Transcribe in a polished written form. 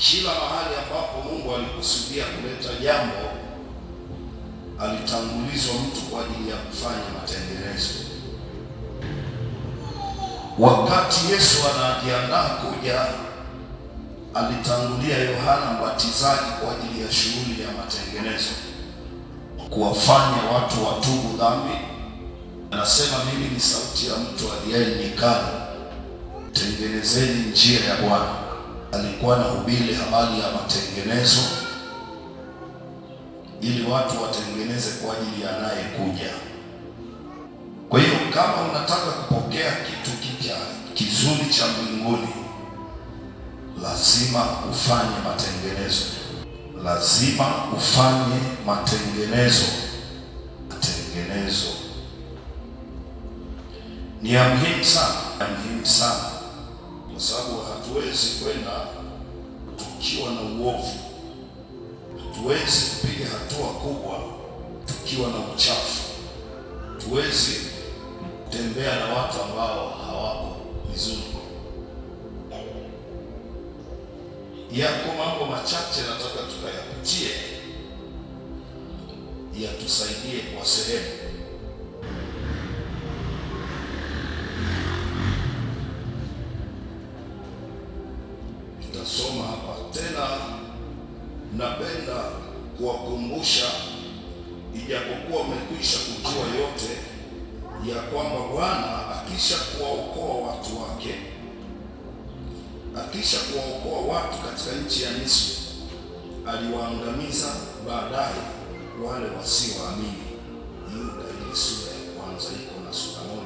Kila mahali ambapo Mungu alikusudia kuleta jambo, alitangulizwa mtu kwa ajili ya kufanya matengenezo. Wakati Yesu anajiandaa kuja, alitangulia Yohana Mbatizaji kwa ajili ya shughuli ya matengenezo, kuwafanya watu watubu dhambi. Anasema, mimi ni sauti ya mtu aliye nyikani, tengenezeni njia ya Bwana. Alikuwa anahubiri habari ya matengenezo ili watu watengeneze kwa ajili ya anayekuja. Kwa hiyo kama unataka kupokea kitu kizuri cha mbinguni, lazima ufanye matengenezo. Lazima ufanye matengenezo. Matengenezo ni ya muhimu sana, kwa sababu hatuwezi kwenda tukiwa na uovu. Hatuwezi kupiga hatua kubwa tukiwa na uchafu. Hatuwezi kutembea na watu ambao hawako vizuri. Yako mambo machache nataka tukayapitie, yatusaidie kwa sehemu. Nitasoma hapa tena. Napenda kuwakumbusha, ijapokuwa umekwisha kujua yote, ya kwamba Bwana akisha kuwaokoa watu wake, akisha kuwaokoa watu katika nchi ya Misri, aliwaangamiza baadaye wale wasioamini. Yuda ile sura ya kwanza iko na sura moja.